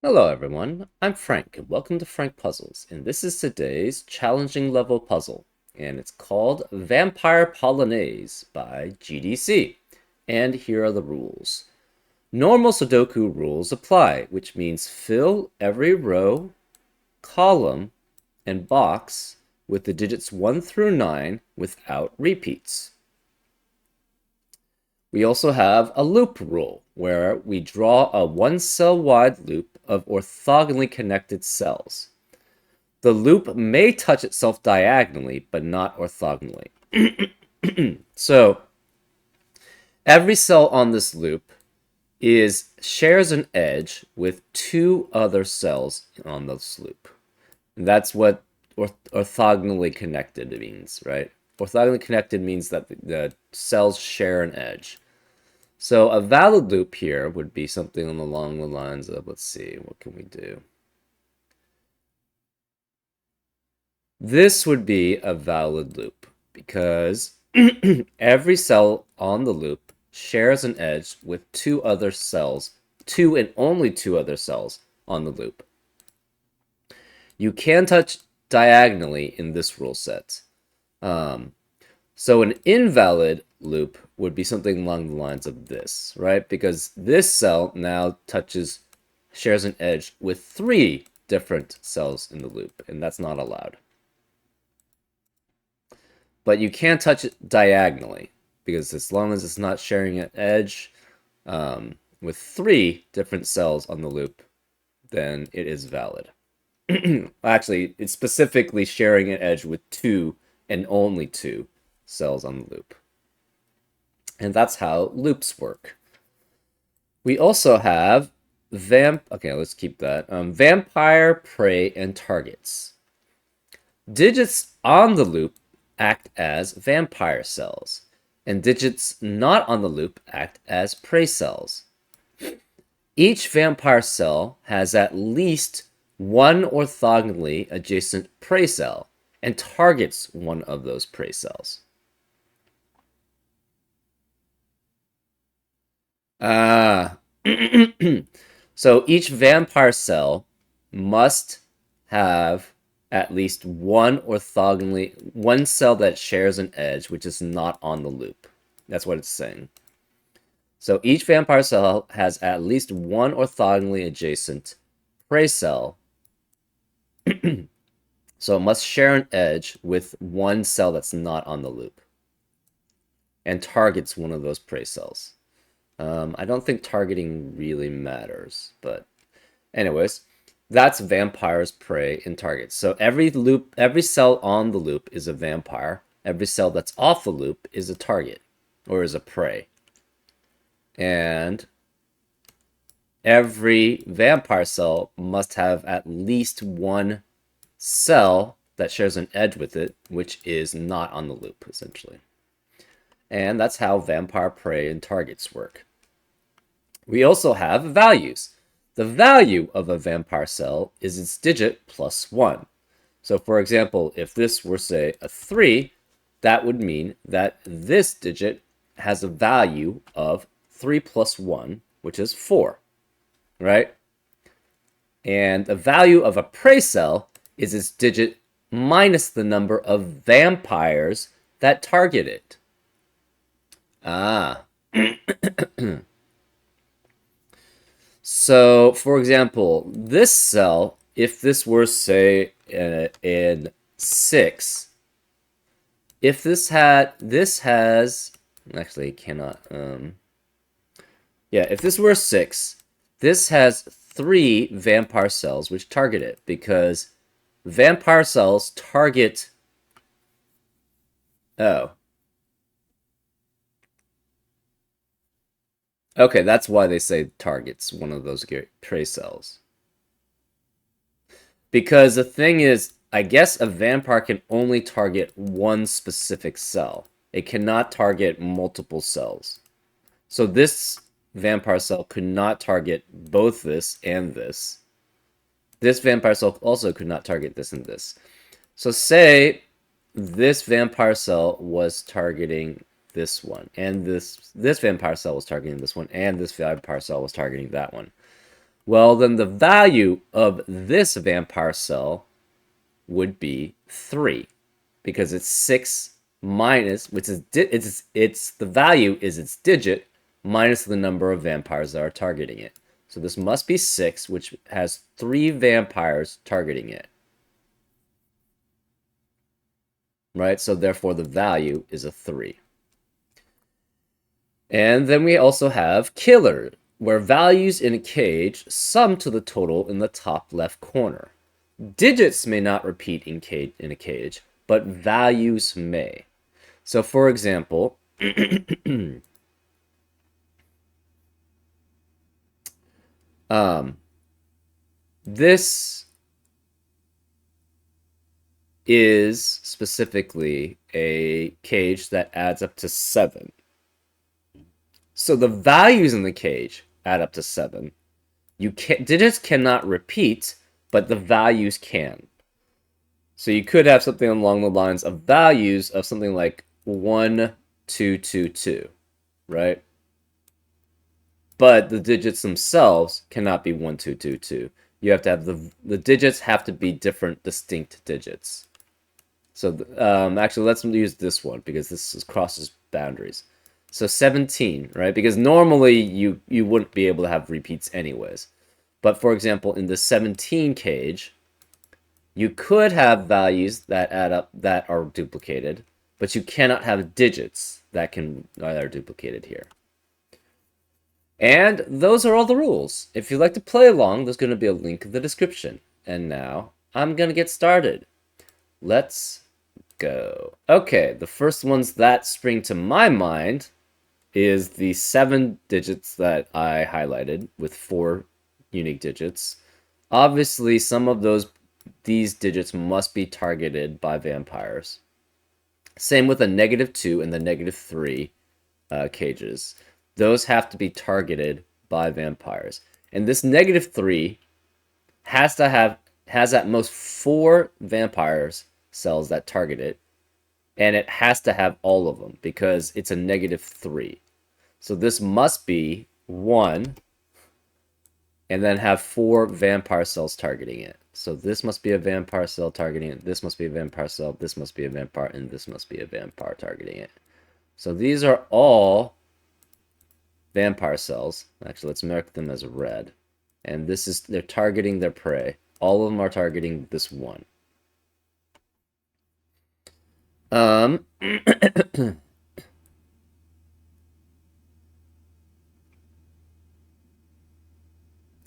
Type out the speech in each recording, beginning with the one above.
Hello everyone, I'm Frank and welcome to Frank Puzzles, and this is today's challenging level puzzle, and it's called Vampire Polonaise by GDC. And here are the rules. Normal Sudoku rules apply, which means fill every row, column, and box with the digits 1 through 9 without repeats. We also have a loop rule, where we draw a one cell wide loop of orthogonally connected cells. The loop may touch itself diagonally, but not orthogonally. So, every cell on this loop shares an edge with two other cells on this loop. And that's what orthogonally connected means, right? Orthogonally connected means that the cells share an edge. So a valid loop here would be something along the lines of, let's see, what can we do? This would be a valid loop because every cell on the loop shares an edge with two other cells, two and only two other cells on the loop. You can touch diagonally in this rule set. So an invalid loop would be something along the lines of this, right? Because this cell now shares an edge with three different cells in the loop, and that's not allowed. But you can touch it diagonally, because as long as it's not sharing an edge with three different cells on the loop, then it is valid. Actually, it's specifically sharing an edge with two and only two cells on the loop. And that's how loops work. We also have okay, let's keep that. Vampire, prey, and targets. Digits on the loop act as vampire cells, and digits not on the loop act as prey cells. Each vampire cell has at least one orthogonally adjacent prey cell and targets one of those prey cells. So each vampire cell must have at least one cell that shares an edge, which is not on the loop. That's what it's saying. So each vampire cell has at least one orthogonally adjacent prey cell. So it must share an edge with one cell that's not on the loop and targets one of those prey cells. I don't think targeting really matters, but anyways, that's vampires, prey, and targets. So every cell on the loop is a vampire. Every cell that's off the loop is a target or is a prey. And every vampire cell must have at least one cell that shares an edge with it, which is not on the loop, essentially. And that's how vampire, prey, and targets work. We also have values. The value of a vampire cell is its digit plus 1. So for example, if this were, say, a 3, that would mean that this digit has a value of 3 plus 1, which is 4, right? And the value of a prey cell is its digit minus the number of vampires that target it. So, for example, this cell, if this were, say, in 6, if this has, actually, it cannot, yeah, if this were 6, this has 3 vampire cells which target it, because vampire cells target, oh. Okay, that's why they say targets one of those prey cells. Because the thing is, I guess a vampire can only target one specific cell. It cannot target multiple cells. So this vampire cell could not target both this and this. This vampire cell also could not target this and this. So say this vampire cell was targeting this one, and this vampire cell was targeting this one, and this vampire cell was targeting that one. Well, then the value of this vampire cell would be 3 because it's 6 minus, which is it's the value is its digit minus the number of vampires that are targeting it. So this must be 6, which has 3 vampires targeting it. Right? So therefore the value is a 3. And then we also have killer, where values in a cage sum to the total in the top left corner. Digits may not repeat in a cage, but values may. So for example, this is specifically a cage that adds up to 7. So the values in the cage add up to 7. Digits cannot repeat, but the values can. So you could have something along the lines of values of something like 1, 2, 2, 2, right? But the digits themselves cannot be 1, 2, 2, 2. You have to have the digits have to be different, distinct digits. So actually, let's use this one because this crosses boundaries. So 17, right? Because normally you wouldn't be able to have repeats anyways. But for example, in the 17 cage, you could have values that add up that are duplicated, but you cannot have digits that are duplicated here. And those are all the rules. If you'd like to play along, there's going to be a link in the description. And now I'm going to get started. Let's go. Okay, the first ones that spring to my mind is the 7 digits that I highlighted with 4 unique digits. Obviously, some of these digits must be targeted by vampires. Same with the -2 and the -3 cages. Those have to be targeted by vampires. And this -3 has at most 4 vampires cells that target it, and it has to have all of them because it's a -3. So this must be 1 and then have 4 vampire cells targeting it. So this must be a vampire cell targeting it, this must be a vampire cell, this must be a vampire, and this must be a vampire targeting it. So these are all vampire cells. Actually, let's mark them as red. And they're targeting their prey. All of them are targeting this one.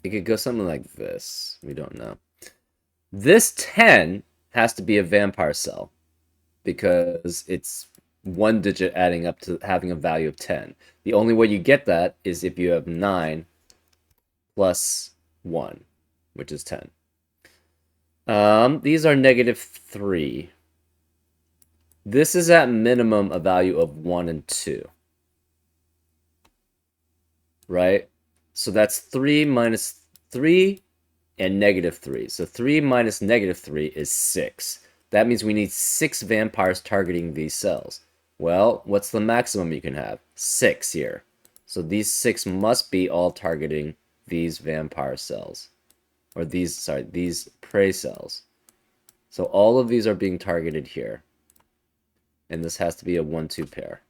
It could go something like this. We don't know. This 10 has to be a vampire cell because it's 1 digit adding up to having a value of 10. The only way you get that is if you have 9 plus 1, which is 10. These are -3. This is at minimum a value of 1 and 2. Right? So that's 3 minus 3 and -3. So 3 minus -3 is 6. That means we need 6 vampires targeting these cells. Well, what's the maximum you can have? 6 here. So these 6 must be all targeting these vampire cells. Or these prey cells. So all of these are being targeted here. And this has to be a 1-2 pair.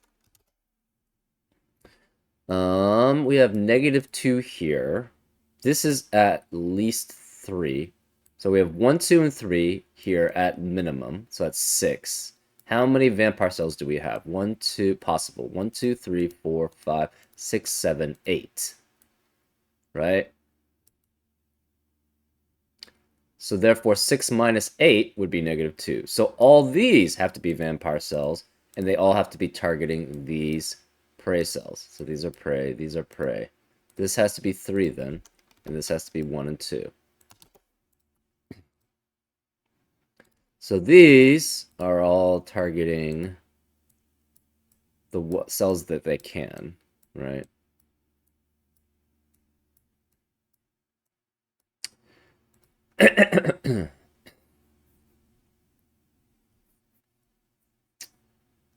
We have -2 here. This is at least 3. So we have 1, 2, and 3 here at minimum. So that's 6. How many vampire cells do we have? 1, 2, possible. 1, 2, 3, 4, 5, 6, 7, 8. Right? So therefore 6 minus 8 would be -2. So all these have to be vampire cells, and they all have to be targeting these prey cells. So these are prey, these are prey. This has to be 3 then, and this has to be 1 and 2. So these are all targeting the cells that they can, right?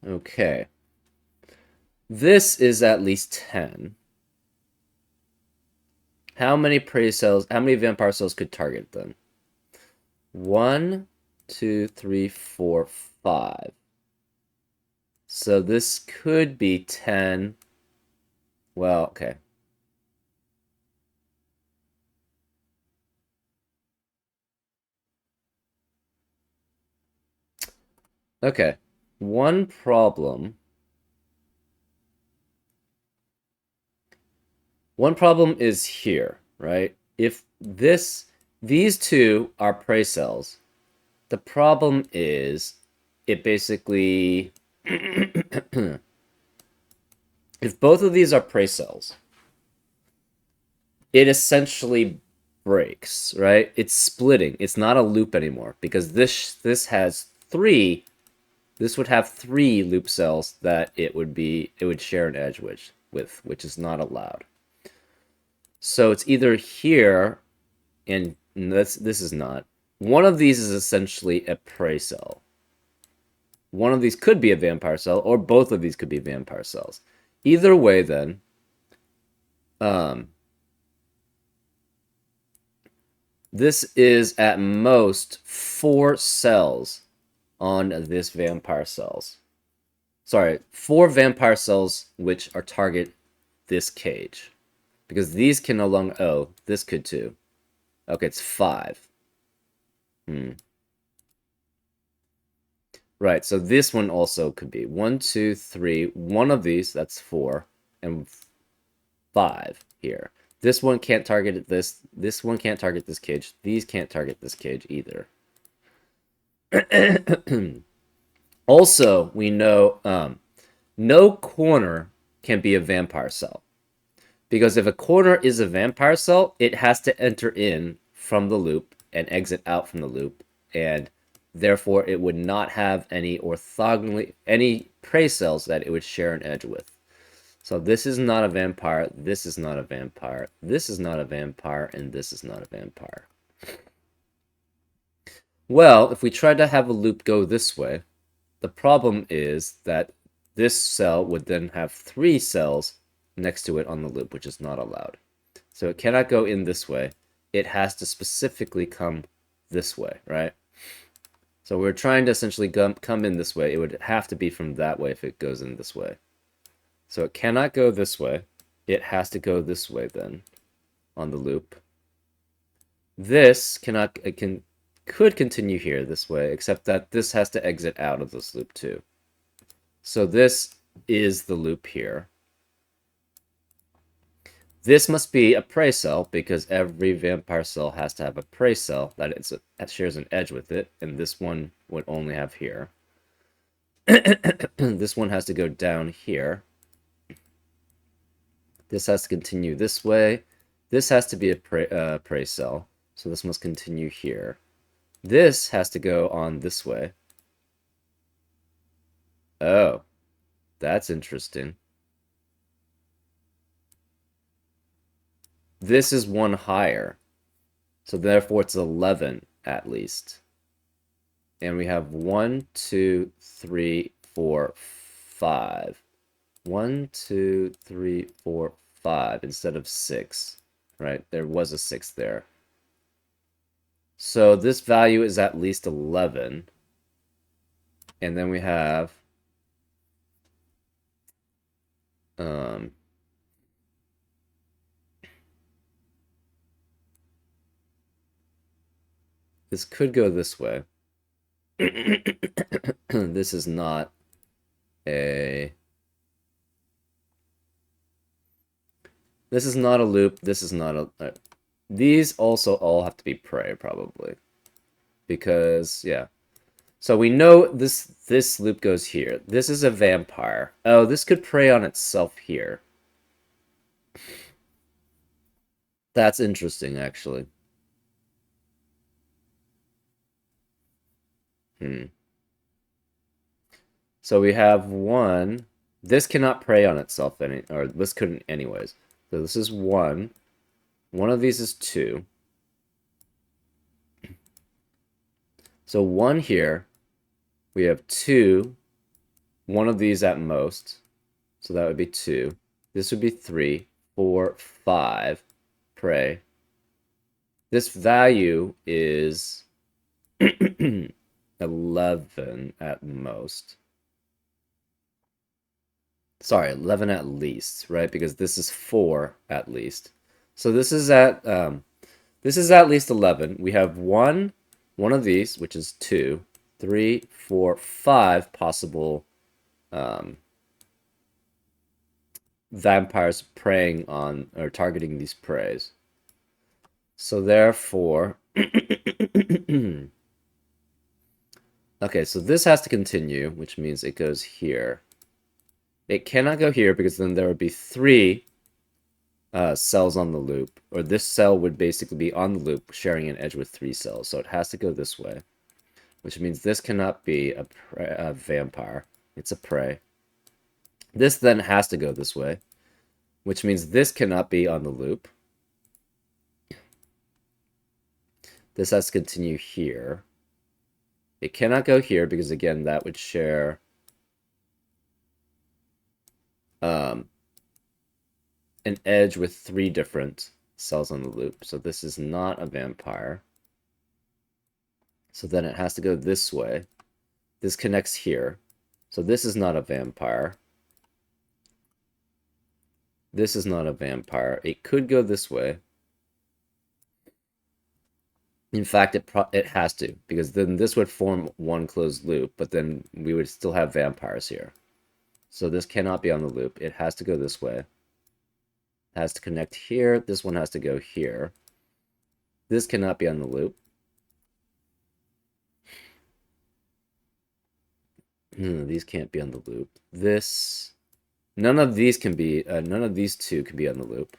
Okay. This is at least 10. How many prey cells, how many vampire cells could target them? 1, 2, 3, 4, 5. So this could be 10. Well, okay. Okay. One problem. One problem is here, right? If these two are prey cells, the problem is it basically if both of these are prey cells, it essentially breaks, right? It's splitting. It's not a loop anymore because this has three. This would have three loop cells that it would share an edge with, which is not allowed. So it's either here, and this is not. One of these is essentially a prey cell. One of these could be a vampire cell, or both of these could be vampire cells. Either way, then, this is at most 4 cells on this vampire cells. Sorry, 4 vampire cells which are target this cage. Because these can no longer... Oh, this could too. Okay, it's 5. Right, so this one also could be 1, 2, 3. One of these, that's 4. And 5 here. This one can't target this. This one can't target this cage. These can't target this cage either. Also, we know no corner can be a vampire cell. Because if a corner is a vampire cell, it has to enter in from the loop and exit out from the loop. And therefore, it would not have any prey cells that it would share an edge with. So this is not a vampire, this is not a vampire, this is not a vampire, and this is not a vampire. Well, if we try to have a loop go this way, the problem is that this cell would then have 3 cells next to it on the loop, which is not allowed. So it cannot go in this way. It has to specifically come this way, right? So we're trying to essentially come in this way. It would have to be from that way if it goes in this way. So it cannot go this way. It has to go this way then on the loop. This could continue here this way, except that this has to exit out of this loop too. So this is the loop here. This must be a prey cell because every vampire cell has to have a prey cell that shares an edge with it, and this one would only have here. This one has to go down here. This has to continue this way. This has to be a prey cell, so this must continue here. This has to go on this way. Oh, that's interesting. This is one higher, so therefore it's 11 at least. And we have 1, 2, 3, 4, 5. 1, 2, 3, 4, 5 instead of 6, right? There was a 6 there. So this value is at least 11. And then we have this could go this way. This is not a... This is not a loop. This is not a... These also all have to be prey, probably. Because, yeah. So we know this loop goes here. This is a vampire. Oh, this could prey on itself here. That's interesting, actually. So we have 1. This cannot prey on itself or this couldn't anyways. So this is 1. One of these is 2. So 1 here. We have 2. One of these at most. So that would be 2. This would be 3, 4, 5. prey. This value is 11 at most. Sorry, 11 at least, right? Because this is 4 at least. So this is at least 11. We have one of these, which is 2, 3, 4, 5 possible vampires preying on or targeting these preys. So therefore, okay, so this has to continue, which means it goes here. It cannot go here because then there would be 3 cells on the loop, or this cell would basically be on the loop sharing an edge with 3 cells. So it has to go this way, which means this cannot be a vampire. It's a prey. This then has to go this way, which means this cannot be on the loop. This has to continue here. It cannot go here because, again, that would share an edge with 3 different cells on the loop. So this is not a vampire. So then it has to go this way. This connects here. So this is not a vampire. This is not a vampire. It could go this way. In fact, it has to, because then this would form one closed loop, but then we would still have vampires here. So this cannot be on the loop. It has to go this way. It has to connect here. This one has to go here. This cannot be on the loop. These can't be on the loop. None of these can be, none of these two can be on the loop.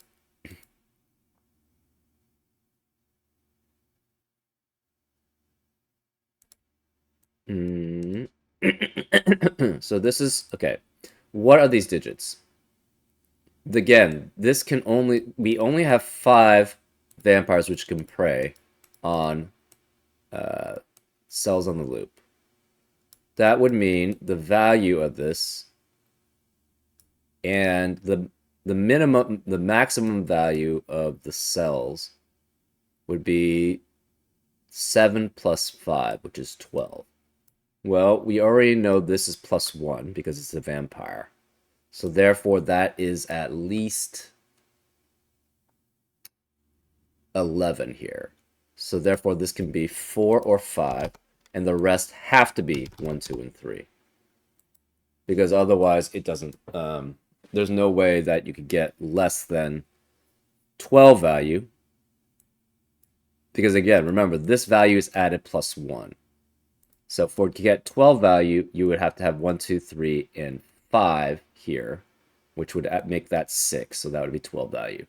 So this is, okay. What are these digits? Again, we only have 5 vampires which can prey on cells on the loop. That would mean the value of this and the maximum value of the cells would be 7 plus 5, which is 12. Well, we already know this is plus 1 because it's a vampire. So therefore, that is at least 11 here. So therefore, this can be 4 or 5, and the rest have to be 1, 2, and 3. Because otherwise, it doesn't... there's no way that you could get less than 12 value. Because again, remember, this value is added plus 1. So to get 12 value, you would have to have 1, 2, 3, and 5 here, which would make that 6. So that would be 12 value.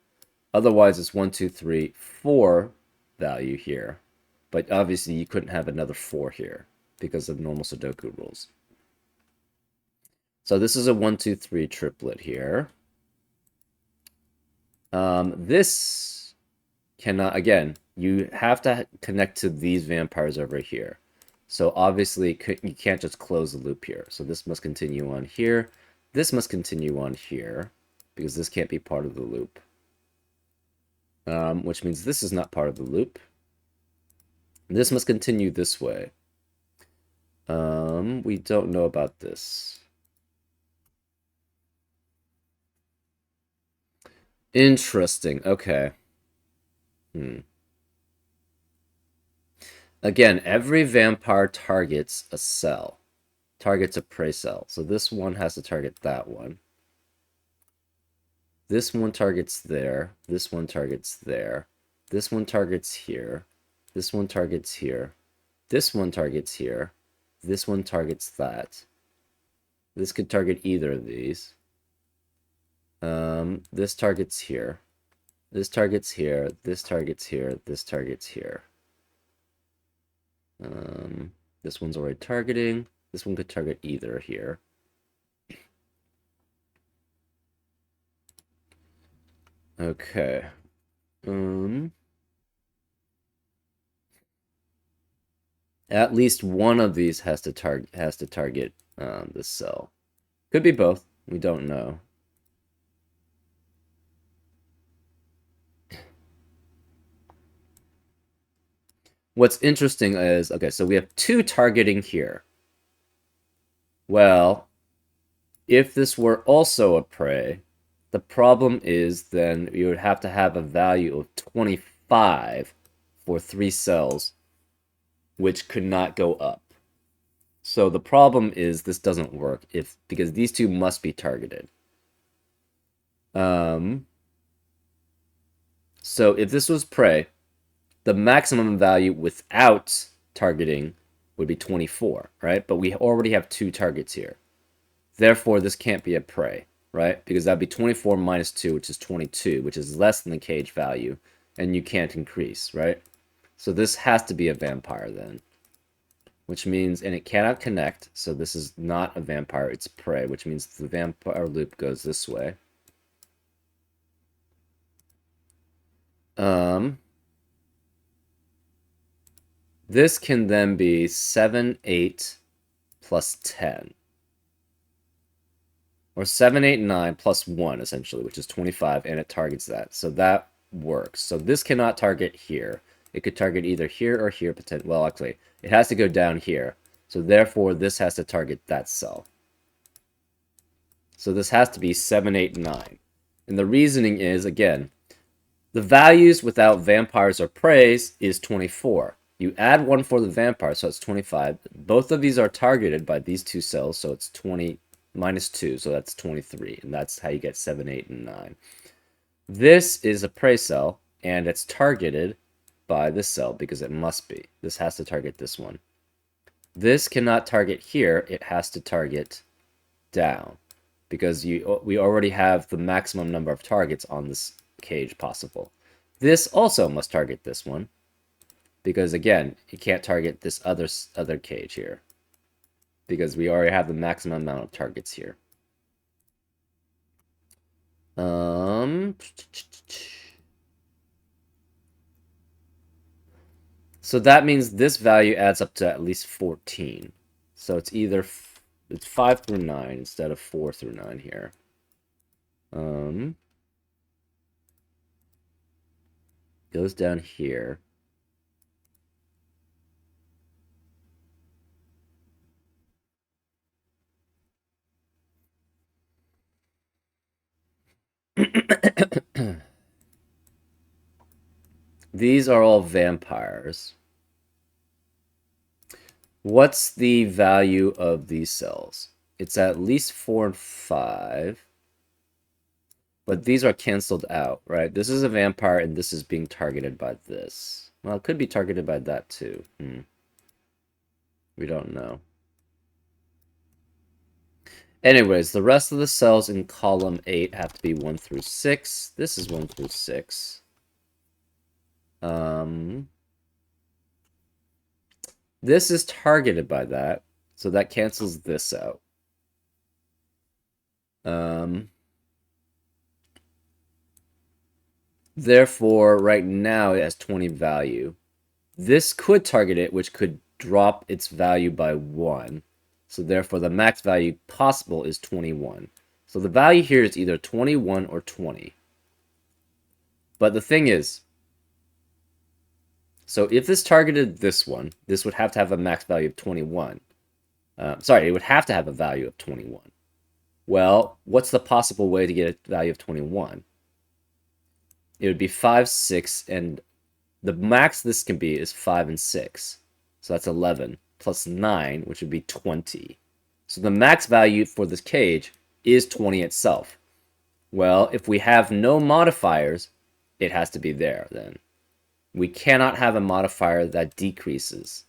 Otherwise, it's 1, 2, 3, 4 value here. But obviously, you couldn't have another 4 here because of normal Sudoku rules. So this is a 1, 2, 3 triplet here. This cannot, again, you have to connect to these vampires over here. So obviously, you can't just close the loop here. So this must continue on here. This must continue on here because this can't be part of the loop. Which means this is not part of the loop. This must continue this way. We don't know about this. Interesting. Okay. Again, every vampire targets a cell. Targets a prey cell. So this one has to target that one. This one targets there. This one targets there. This one targets here. This one targets here. This one targets here. This one targets that. This could target either of these. This targets here. This targets here. This targets here. This targets here. This one's already targeting. This one could target either here. Okay. At least one of these has to target this cell. Could be both. We don't know. what's interesting is, okay, so we have 2 targeting here. Well, if this were also a prey, the problem is then you would have to have a value of 25 for 3 cells, which could not go up. So the problem is this doesn't work because these 2 must be targeted. So if this was prey, the maximum value without targeting would be 24, right? But we already have 2 targets here. Therefore, this can't be a prey, right? Because that'd be 24 minus 2, which is 22, which is less than the cage value, and you can't increase, right? So this has to be a vampire then, which means, and it cannot connect, so this is not a vampire, it's prey, which means the vampire loop goes this way. This can then be 7, 8 plus 10. Or 7, 8, 9 plus 1, essentially, which is 25, and it targets that. So that works. So this cannot target here. It could target either here or here, potentially. Well, actually, it has to go down here. So therefore, this has to target that cell. So this has to be 7, 8, 9. And the reasoning is, again, the values without vampires or preys is 24. You add 1 for the vampire, so it's 25. Both of these are targeted by these 2 cells, so it's 20 minus 2, so that's 23. And that's how you get 7, 8, and 9. This is a prey cell, and it's targeted by this cell because it must be. This has to target this one. This cannot target here. It has to target down because we already have the maximum number of targets on this cage possible. This also must target this one because, again, it can't target this other cage here because we already have the maximum amount of targets here. So that means this value adds up to at least 14. So it's either it's 5 through 9 instead of 4 through 9 here. Goes down here. These are all vampires. What's the value of these cells? It's at least 4 and 5. But these are canceled out, right? This is a vampire, and this is being targeted by this. Well, it could be targeted by that, too. We don't know. Anyways, the rest of the cells in column 8 have to be 1 through 6. This is 1 through 6. This is targeted by that, so that cancels this out. Therefore, right now it has 20 value. This could target it, which could drop its value by 1. So therefore, the max value possible is 21. So the value here is either 21 or 20. But the thing is, so if this targeted this one, this would have to have a max value of 21. Sorry, it would have to have a value of 21. Well, what's the possible way to get a value of 21? It would be 5, 6, and the max this can be is 5 and 6. So that's 11, plus 9, which would be 20. So the max value for this cage is 20 itself. Well, if we have no modifiers, it has to be there then. We cannot have a modifier that decreases.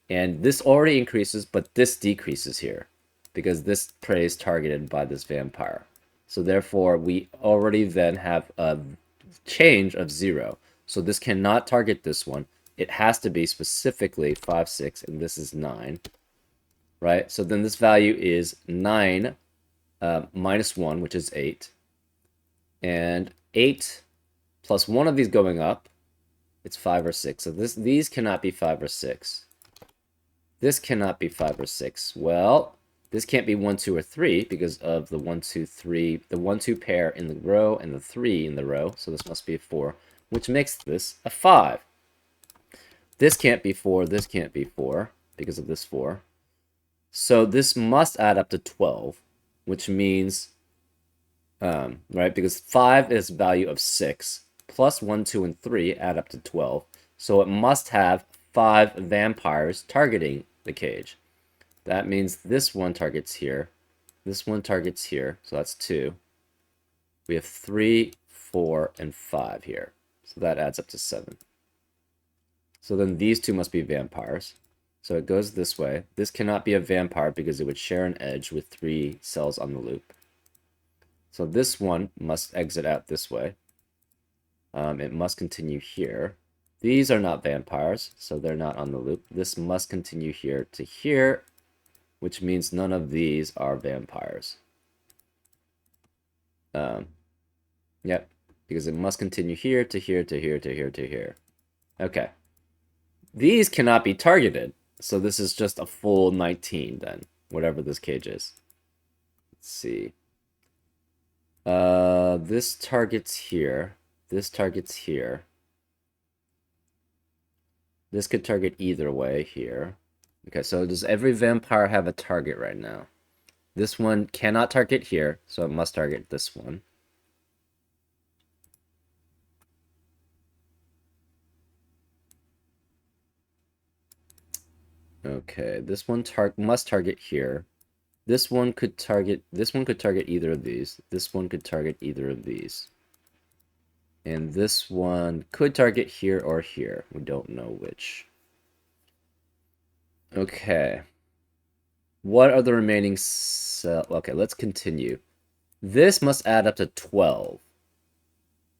And this already increases, but this decreases here because this prey is targeted by this vampire. So therefore, we already then have a change of 0. So this cannot target this one. It has to be specifically 5, 6, and this is 9. Right? So then this value is 9 minus 1, which is 8. And 8 plus 1 of these going up, it's 5 or 6. So these cannot be 5 or 6. This cannot be 5 or 6. Well, this can't be 1, 2, or 3 because of the 1, 2, 3, the 1, 2 pair in the row and the 3 in the row. So this must be a 4, which makes this a 5. This can't be 4, this can't be 4, because of this 4. So this must add up to 12, which means, right, because 5 is value of 6, plus 1, 2, and 3 add up to 12. So it must have 5 vampires targeting the cage. That means this one targets here, this one targets here, so that's 2. We have 3, 4, and 5 here, so that adds up to 7. So then these two must be vampires. So it goes this way. This cannot be a vampire because it would share an edge with 3 cells on the loop. So this one must exit out this way. It must continue here. These are not vampires, so they're not on the loop. This must continue here to here, which means none of these are vampires. Yep, because it must continue here to here to here to here to here. Okay. These cannot be targeted, so this is just a full 19 then, whatever this cage is. Let's see. This targets here. This targets here. This could target either way here. Okay, so does every vampire have a target right now? This one cannot target here, so it must target this one. Okay, this one must target here. This one could target either of these. This one could target either of these. And this one could target here or here. We don't know which. Okay. What are the remaining cells? Okay, let's continue. This must add up to 12.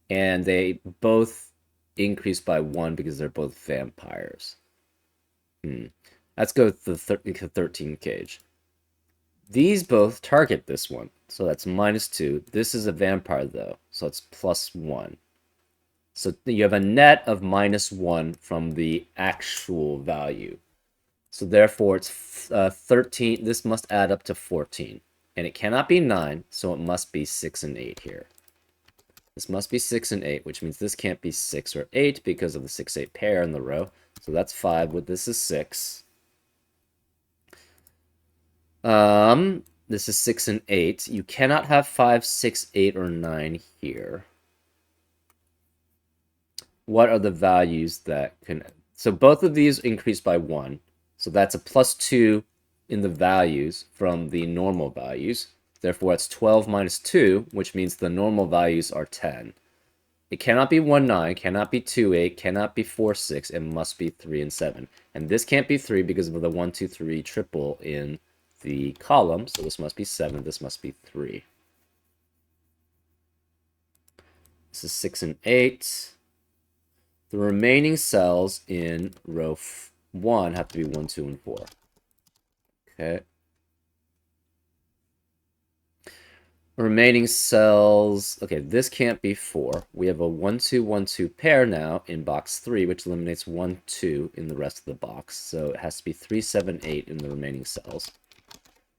And they both increase by 1 because they're both vampires. Let's go with the 13 cage. These both target this one, so that's -2. This is a vampire, though, so it's +1. So you have a net of -1 from the actual value. So therefore, it's 13. This must add up to 14. And it cannot be 9, so it must be 6 and 8 here. This must be 6 and 8, which means this can't be 6 or 8 because of the 6-8 pair in the row. So that's 5, but this is 6. This is 6 and 8. You cannot have 5, 6, 8, or 9 here. What are the values that can... So both of these increase by 1. So that's a +2 in the values from the normal values. Therefore, it's 12 minus 2, which means the normal values are 10. It cannot be 1, 9, cannot be 2, 8, cannot be 4, 6. It must be 3 and 7. And this can't be 3 because of the 1, 2, 3 triple in the column. So this must be 7. This must be 3. This is 6 and 8. The remaining cells in row 1 have to be 1, 2, and 4. Okay. Remaining cells, okay, this can't be 4. We have a 1, 2, 1, 2 pair now in box 3, which eliminates 1, 2 in the rest of the box. So it has to be 3, 7, 8 in the remaining cells.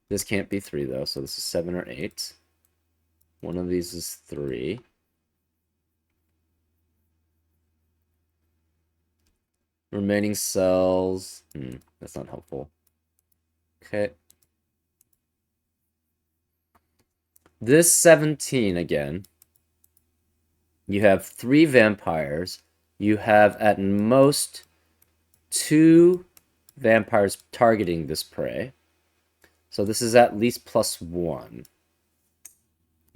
This can't be 3, though, so this is 7 or 8. One of these is 3. Remaining cells, that's not helpful. Okay. This 17 again, you have 3 vampires. You have at most 2 vampires targeting this prey. So this is at least +1.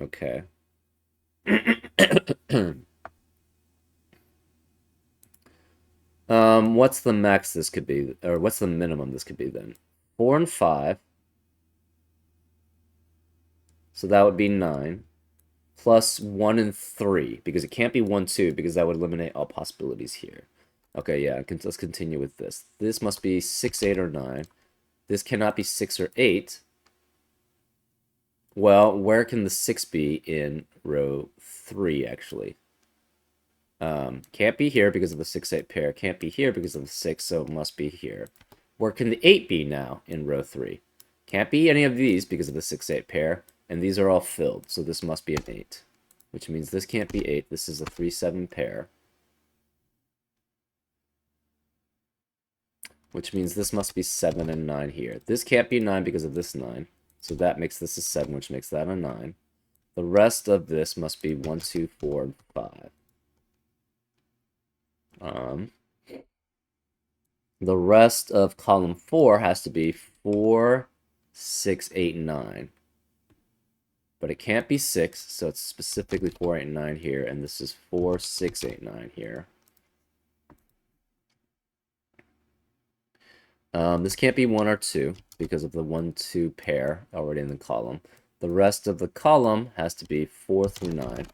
Okay. What's the max this could be, or what's the minimum this could be then? 4 and 5. So that would be 9. Plus 1 and 3, because it can't be 1, 2, because that would eliminate all possibilities here. Okay, yeah, let's continue with this. This must be 6, 8, or 9. This cannot be 6 or 8. Well, where can the 6 be in row 3, actually? Can't be here because of the 6, 8 pair. Can't be here because of the 6, so it must be here. Where can the 8 be now in row 3? Can't be any of these because of the 6, 8 pair. And these are all filled, so this must be an 8. Which means this can't be 8. This is a 3, 7 pair. which means this must be 7 and 9 here. This can't be 9 because of this 9, so that makes this a 7, which makes that a 9. The rest of this must be 1, 2, 4, and 5. The rest of column 4 has to be 4, 6, 8, 9. But it can't be 6, so it's specifically 4, 8, 9 here, and this is 4, 6, 8, 9 here. This can't be 1 or 2 because of the 1, 2 pair already in the column. The rest of the column has to be 4 through 9,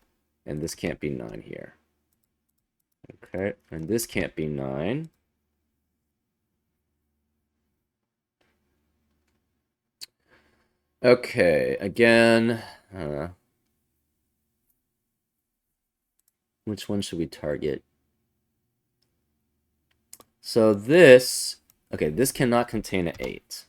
and this can't be 9 here. Okay, and this can't be 9. Okay, again, which one should we target? So this, okay, this cannot contain an 8.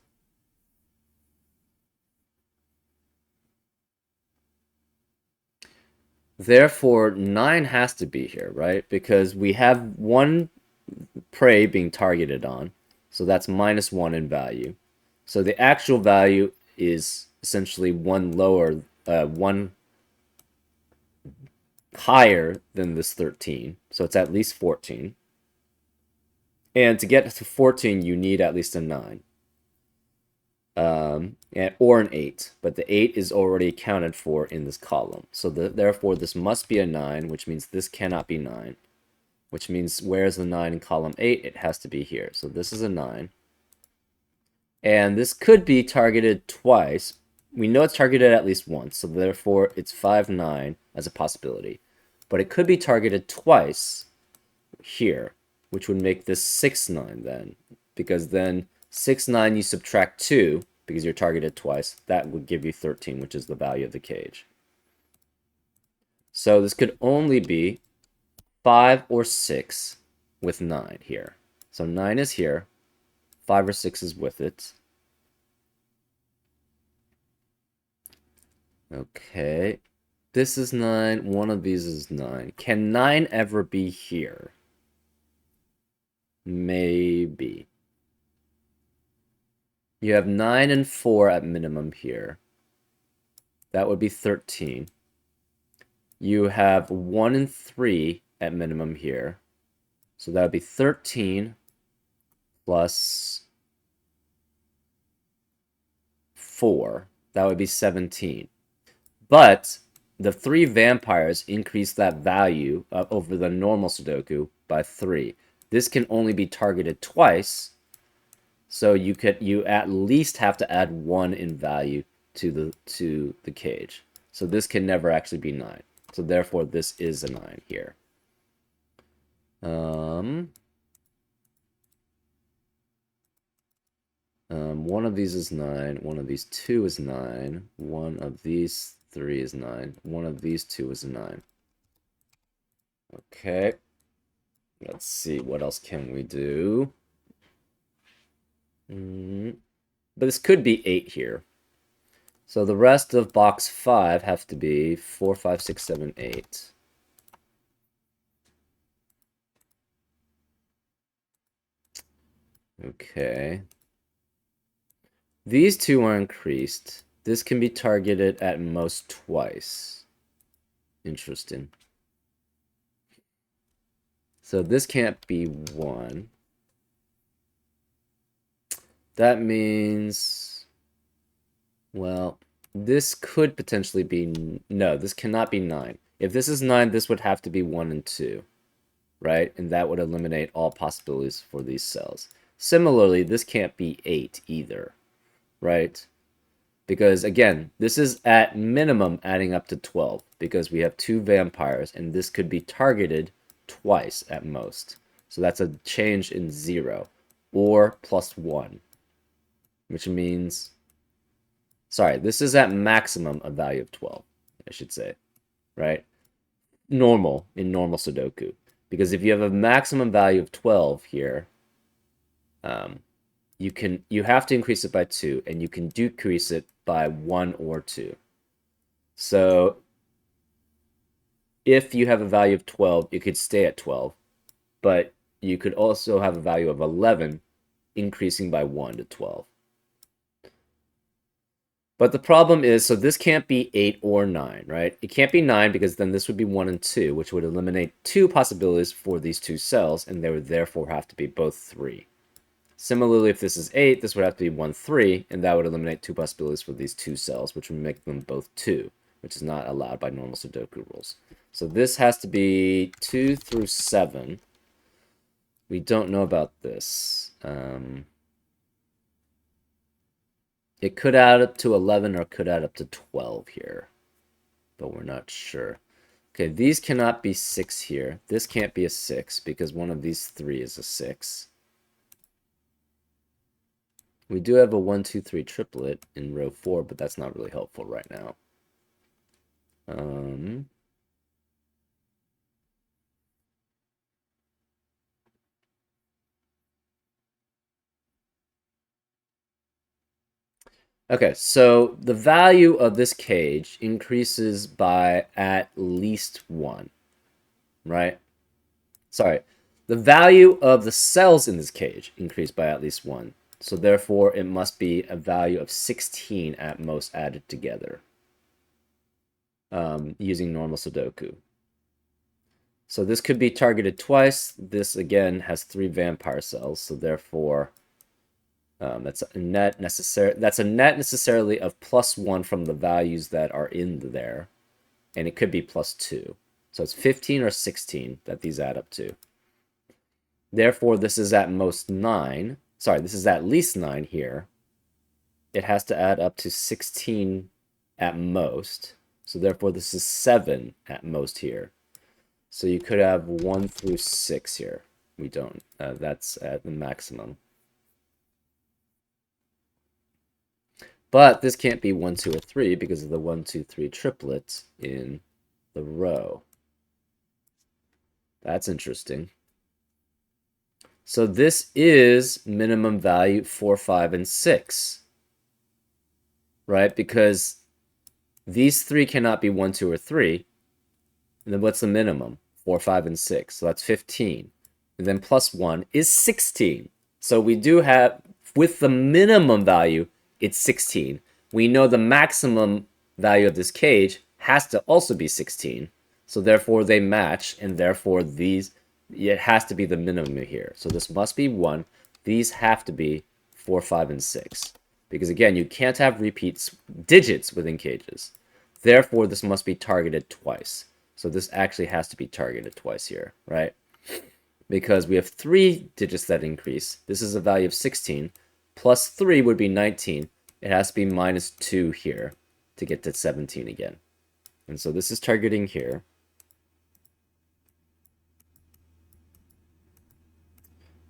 Therefore, 9 has to be here, right? Because we have one prey being targeted on, so that's -1 in value. So the actual value is essentially one higher than this 13, so it's at least 14. And to get to 14, you need at least a 9. Or an 8, but the 8 is already accounted for in this column. So therefore, this must be a 9, which means this cannot be 9. Which means, where's the 9 in column 8? It has to be here. So this is a 9. And this could be targeted twice. We know it's targeted at least once, so therefore it's 5, 9 as a possibility. But it could be targeted twice here, which would make this 6, 9 then. Because then 6, 9, you subtract 2, because you're targeted twice. That would give you 13, which is the value of the cage. So this could only be 5 or 6 with 9 here. So 9 is here. 5 or 6 is with it. Okay. This is 9. One of these is 9. Can 9 ever be here? Maybe. You have 9 and 4 at minimum here. That would be 13. You have 1 and 3 at minimum here. So that would be 13 plus 4. That would be 17. But the 3 vampires increase that value over the normal Sudoku by 3. This can only be targeted twice. So you at least have to add 1 in value to the cage. So this can never actually be 9. So therefore this is a 9 here. One of these is 9, one of these 2 is 9, one of these 3 is 9, one of these 2 is 9. Okay. Let's see, what else can we do? But this could be 8 here. So the rest of box 5 have to be 4, 5, 6, 7, 8. Okay. These 2 are increased. This can be targeted at most twice. Interesting. So this can't be 1. That means, well, this could potentially be, no, this cannot be 9. If this is 9, this would have to be 1 and 2, right? And that would eliminate all possibilities for these cells. Similarly, this can't be 8 either, right? Because, again, this is at minimum adding up to 12, because we have 2 vampires, and this could be targeted twice at most. So that's a change in 0, or +1, which means, sorry, this is at maximum a value of 12, I should say, right? Normal, in normal Sudoku. Because if you have a maximum value of 12 here, you have to increase it by 2, and you can decrease it by 1 or 2. So if you have a value of 12, you could stay at 12, but you could also have a value of 11, increasing by 1 to 12. But the problem is, so this can't be 8 or 9, right? It can't be 9 because then this would be 1 and 2, which would eliminate 2 possibilities for these 2 cells, and they would therefore have to be both 3. Similarly, if this is 8, this would have to be 1, 3, and that would eliminate 2 possibilities for these 2 cells, which would make them both 2, which is not allowed by normal Sudoku rules. So this has to be 2 through 7. We don't know about this. It could add up to 11 or could add up to 12 here, but we're not sure. Okay, these cannot be 6 here. This can't be a 6 because one of these 3 is a 6. We do have a 1, 2, 3 triplet in row 4, but that's not really helpful right now. Okay, so the value of this cage increases by at least 1, right? Sorry, the value of the cells in this cage increased by at least 1. So therefore, it must be a value of 16 at most added together using normal Sudoku. So this could be targeted twice. This, again, has 3 vampire cells, so therefore... that's a net necessarily of +1 from the values that are in there, and it could be +2. So it's 15 or 16 that these add up to. Therefore, this is at most 9. Sorry, this is at least 9 here. It has to add up to 16 at most. So therefore, this is 7 at most here. So you could have 1 through 6 here. We don't. That's at the maximum. But this can't be 1, 2, or 3 because of the 1, 2, 3 triplets in the row. That's interesting. So this is minimum value 4, 5, and 6. Right? Because these 3 cannot be 1, 2, or 3. And then what's the minimum? 4, 5, and 6. So that's 15. And then +1 is 16. So we do have, with the minimum value, it's 16. We know the maximum value of this cage has to also be 16. So therefore they match, and therefore these, it has to be the minimum here. So this must be 1. These have to be 4, 5, and 6. Because again, you can't have repeats digits within cages. Therefore, this must be targeted twice. So this actually has to be targeted twice here, right? Because we have 3 digits that increase. This is a value of 16. Plus 3 would be 19. It has to be -2 here to get to 17 again. And so this is targeting here.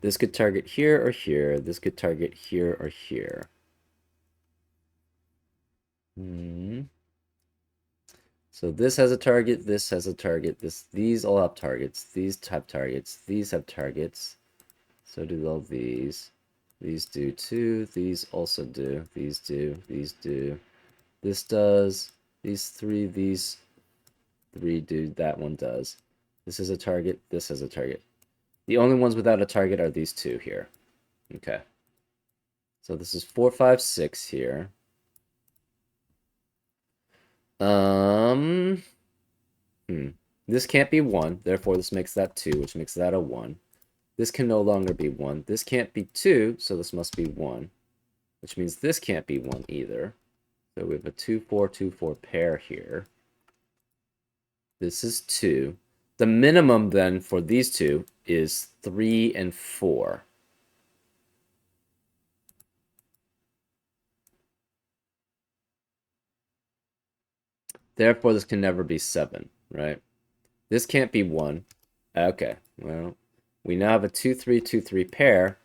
This could target here or here. This could target here or here. So this has a target, this has a target, these all have targets, these have targets, these have targets. So do all these. These do too, these also do, these do, these do. This does, these 3 do, that one does. This is a target, this has a target. The only ones without a target are these 2 here. Okay. So this is 4, 5, 6 here. This can't be 1, therefore this makes that 2, which makes that a 1. This can no longer be 1. This can't be 2, so this must be 1. Which means this can't be 1 either. So we have a 2, 4, 2, 4 pair here. This is 2. The minimum then for these 2 is 3 and 4. Therefore, this can never be 7, right? This can't be 1. Okay, well, we now have a 2, 3, 2, 3 pair.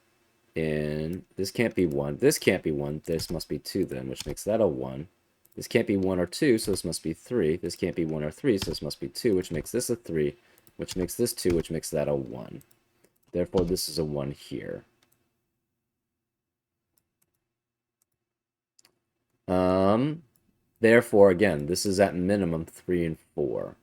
And this can't be 1. This can't be 1. This must be 2 then, which makes that a 1. This can't be 1 or 2, so this must be 3. This can't be 1 or 3, so this must be 2, which makes this a 3, which makes this 2, which makes that a 1. Therefore, this is a 1 here. Therefore, again, this is at minimum 3 and 4.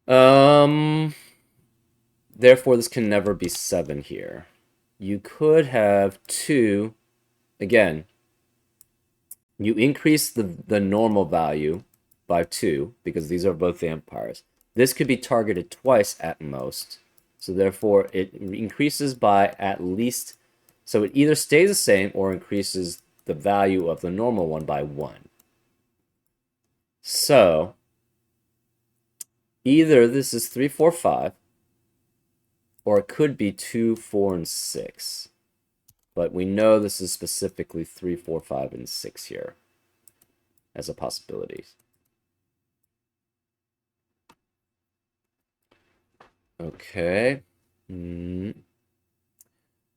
Um, Therefore, this can never be 7 here. You could have 2. Again, you increase the normal value by 2, because these are both vampires. This could be targeted twice at most. So therefore, it increases by at least... So it either stays the same or increases the value of the normal one by 1. So, either this is 3, 4, 5, or it could be 2, 4, and 6. But we know this is specifically 3, 4, 5, and 6 here as a possibility. Okay.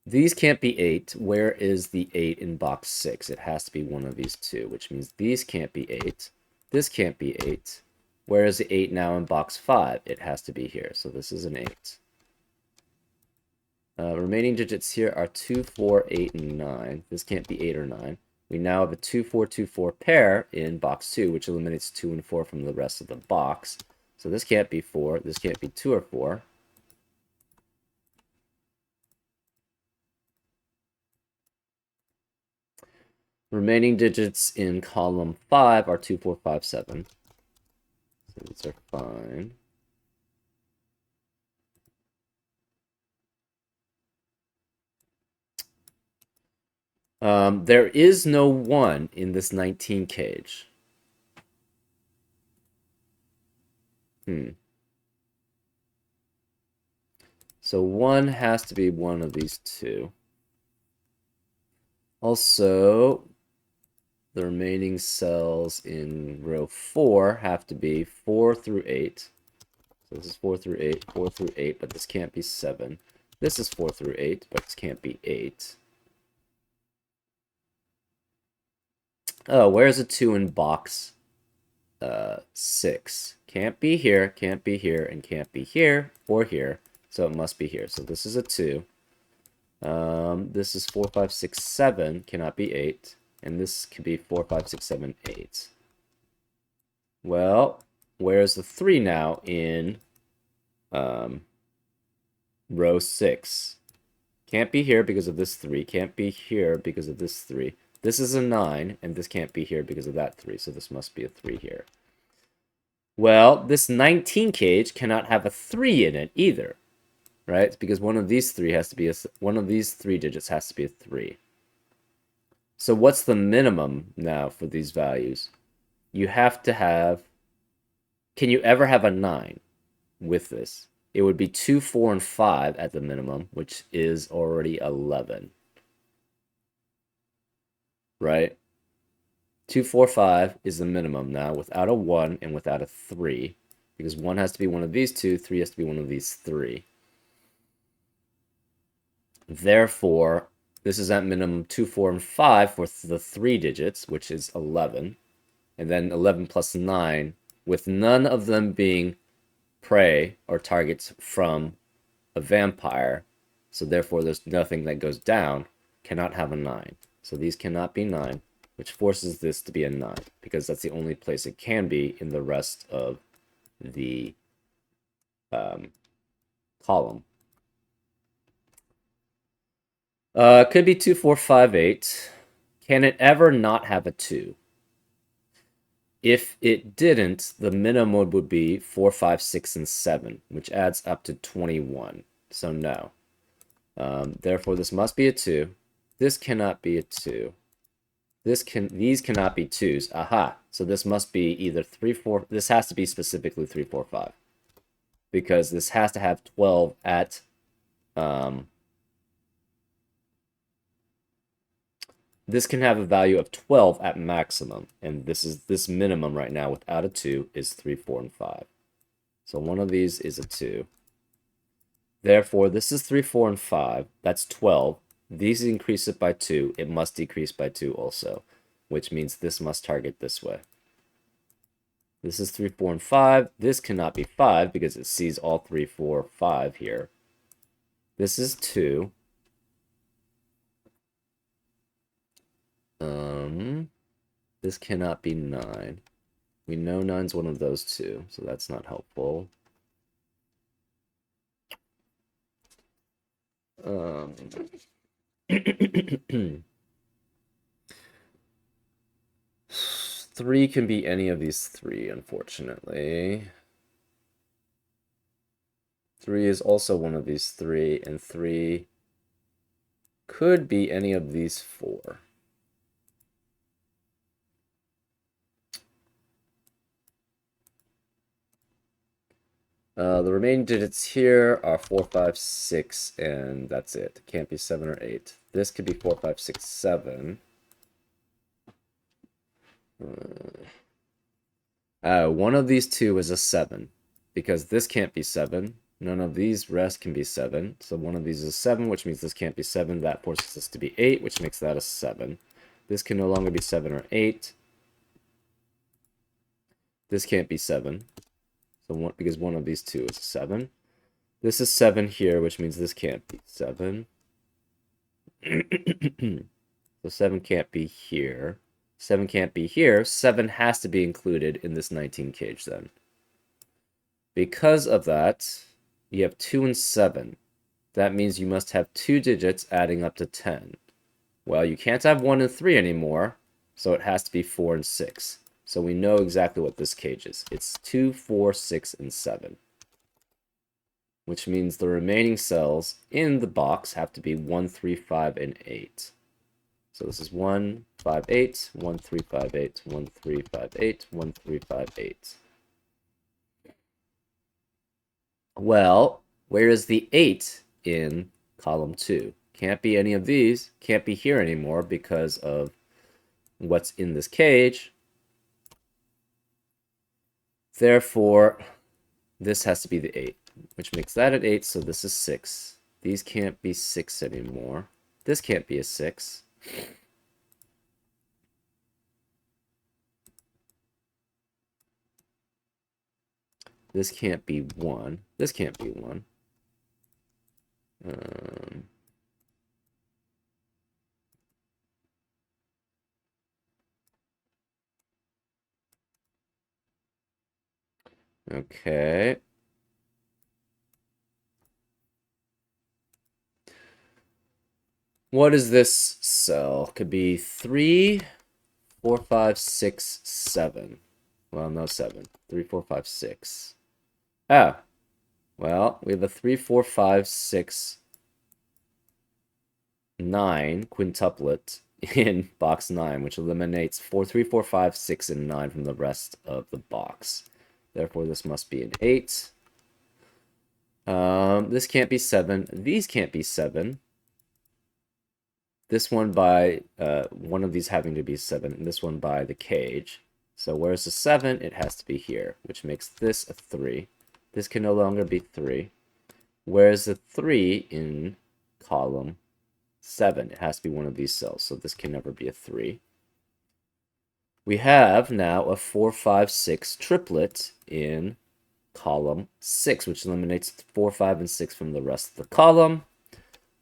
These can't be 8. Where is the 8 in box 6? It has to be one of these two, which means these can't be 8. This can't be 8. Where is the 8 now in box 5? It has to be here, so this is an 8. Remaining digits here are 2, 4, 8, and 9. This can't be 8 or 9. We now have a 2, 4, 2, 4 pair in box 2, which eliminates 2 and 4 from the rest of the box. So this can't be 4. This can't be 2 or 4. Remaining digits in column 5 are 2, 4, 5, 7. So these are fine. There is no 1 in this 19 cage. So 1 has to be one of these two. Also, the remaining cells in row 4 have to be 4 through 8. So this is 4 through 8, 4 through 8, but this can't be 7. This is 4 through 8, but this can't be 8. Oh, where's a 2 in box 6? Can't be here, can't be here, and can't be here, or here. So it must be here. So this is a 2. This is 4, 5, 6, 7. Cannot be 8. And this could be 4, 5, 6, 7, 8. Well, where's the 3 now in row 6? Can't be here because of this 3. Can't be here because of this 3. This is a 9, and this can't be here because of that 3. So this must be a 3 here. Well, this 19 cage cannot have a 3 in it either, right? It's because one of these 3 has to be one of these 3 digits has to be a 3. So what's the minimum now for these values? You have to have... Can you ever have a 9 with this? It would be 2, 4, and 5 at the minimum, which is already 11. Right? 2, 4, 5 is the minimum now, without a 1 and without a 3. Because 1 has to be one of these two, 3 has to be one of these 3. Therefore, this is at minimum 2, 4, and 5 for the 3 digits, which is 11. And then 11 plus 9, with none of them being prey or targets from a vampire. So therefore, there's nothing that goes down, cannot have a 9. So these cannot be 9, which forces this to be a 9, because that's the only place it can be in the rest of the column. Could be 2, 4, 5, 8. Can it ever not have a 2? If it didn't, the minimum would be 4, 5, 6, and 7, which adds up to 21. So no. Therefore, this must be a 2. This cannot be a 2. These cannot be 2s. Aha. So this must be either 3, 4. This has to be specifically 3, 4, 5. Because this has to have 12 at this can have a value of 12 at maximum, and this minimum right now without a 2 is 3, 4, and 5. So one of these is a 2. Therefore, this is 3, 4, and 5. That's 12. These increase it by 2. It must decrease by 2 also, which means this must target this way. This is 3, 4, and 5. This cannot be 5 because it sees all 3, 4, 5 here. This is 2. This cannot be 9. We know 9's one of those two, so that's not helpful. Um, 3 can be any of these 3, unfortunately. 3 is also one of these 3, and 3 could be any of these 4. The remaining digits here are 4, 5, 6, and that's it. It can't be 7 or 8. This could be 4, 5, 6, 7. One of these 2 is a 7, because this can't be 7. None of these rest can be 7. So one of these is 7, which means this can't be 7. That forces this to be 8, which makes that a 7. This can no longer be 7 or 8. This can't be 7. So because one of these 2 is a 7. This is 7 here, which means this can't be 7. So 7 can't be here. 7 can't be here. 7 has to be included in this 19 cage then. Because of that, you have 2 and 7. That means you must have 2 digits adding up to 10. Well, you can't have 1 and 3 anymore, so it has to be 4 and 6. So we know exactly what this cage is. It's 2, 4, 6, and 7. Which means the remaining cells in the box have to be 1, 3, 5, and 8. So this is 1, 5, 8, 1, 3, 5, 8, 1, 3, 5, 8, 1, 3, 5, 8. Well, where is the 8 in column 2? Can't be any of these. Can't be here anymore because of what's in this cage. Therefore, this has to be the 8, which makes that an 8, so this is 6. These can't be 6 anymore. This can't be a 6. This can't be 1. This can't be 1. Okay. What is this cell? Could be 3, 4, 5, 6, 7. Well, no 7. 3, 4, 5, 6. Ah. Well, we have a 3, 4, 5, 6, 9 quintuplet in box 9, which eliminates 4, 3, 4, 5, 6, and 9 from the rest of the box. Therefore, this must be an 8. This can't be 7. These can't be 7. This one by one of these having to be 7, and this one by the cage. So where's the 7? It has to be here, which makes this a 3. This can no longer be 3. Where's the 3 in column 7? It has to be one of these cells, so this can never be a 3. We have now a 4, 5, 6 triplet in column 6, which eliminates 4, 5, and 6 from the rest of the column.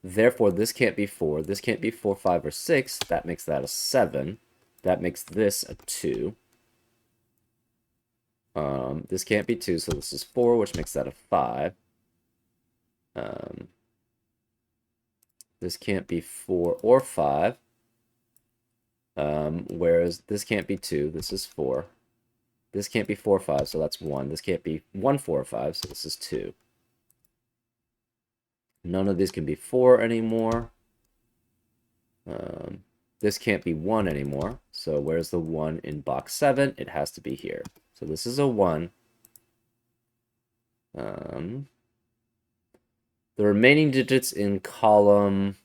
Therefore, this can't be 4. This can't be 4, 5, or 6. That makes that a 7. That makes this a 2. This can't be 2, so this is 4, which makes that a 5. This can't be 4 or 5. Whereas this can't be 2. This is 4. This can't be 4 or 5, so that's 1. This can't be 1, 4, or 5, so this is 2. None of these can be 4 anymore. This can't be 1 anymore. So where's the 1 in box 7? It has to be here. So this is a 1. The remaining digits in column...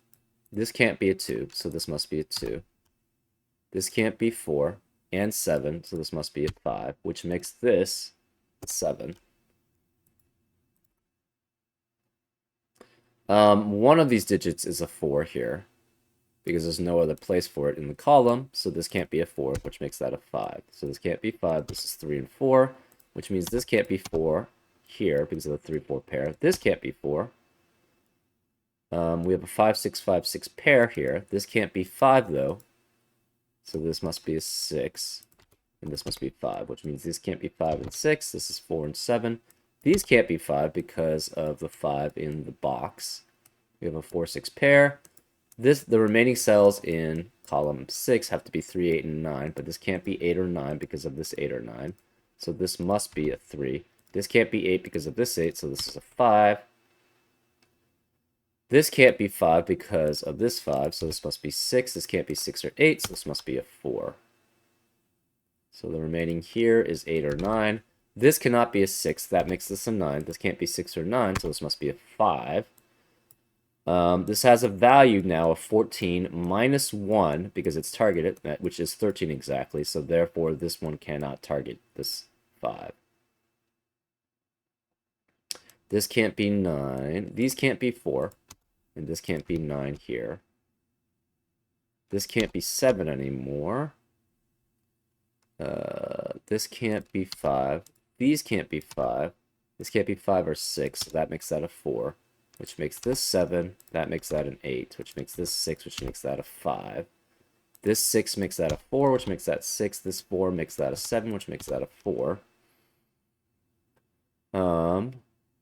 This can't be a 2, so this must be a 2. This can't be 4 and 7, so this must be a 5, which makes this 7. One of these digits is a 4 here, because there's no other place for it in the column, so this can't be a 4, which makes that a 5. So this can't be 5, this is 3 and 4, which means this can't be 4 here, because of the 3, 4 pair. This can't be 4. We have a 5, 6, 5, 6 pair here. This can't be 5, though, so this must be a 6, and this must be 5, which means this can't be 5 and 6. This is 4 and 7. These can't be 5 because of the 5 in the box. We have a 4, 6 pair. The remaining cells in column 6 have to be 3, 8, and 9, but this can't be 8 or 9 because of this 8 or 9. So this must be a 3. This can't be 8 because of this 8, so this is a 5. This can't be 5 because of this 5, so this must be 6. This can't be 6 or 8, so this must be a 4. So the remaining here is 8 or 9. This cannot be a 6. That makes this a 9. This can't be 6 or 9, so this must be a 5. This has a value now of 14 minus 1 because it's targeted, which is 13 exactly. So therefore, this one cannot target this 5. This can't be 9. These can't be 4. And this can't be 9 here. This can't be 7 anymore. This can't be 5. These can't be 5. This can't be 5 or 6, so that makes that a 4. Which makes this 7, that makes that an 8, which makes this 6, which makes that a 5. This 6 makes that a 4, which makes that 6. This 4 makes that a 7, which makes that a 4.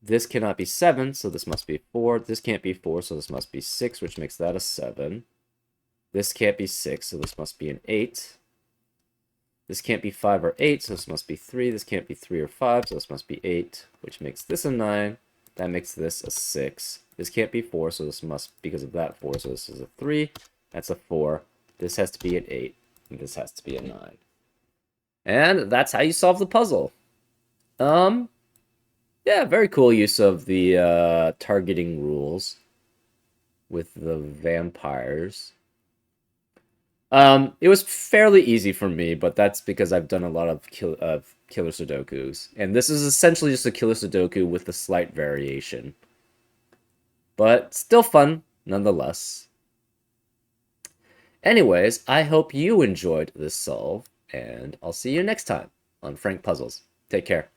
This cannot be 7, so this must be 4. This can't be 4, so this must be 6, which makes that a 7. This can't be 6, so this must be an 8. This can't be 5 or 8, so this must be 3. This can't be 3 or 5, so this must be 8, which makes this a 9. That makes this a 6. This can't be 4, so this must, because of that 4, so this is a 3. That's a 4. This has to be an 8, and this has to be a 9. And that's how you solve the puzzle. Yeah, very cool use of the targeting rules with the vampires. It was fairly easy for me, but that's because I've done a lot of killer Sudokus. And this is essentially just a killer Sudoku with a slight variation. But still fun, nonetheless. Anyways, I hope you enjoyed this solve, and I'll see you next time on Frank Puzzles. Take care.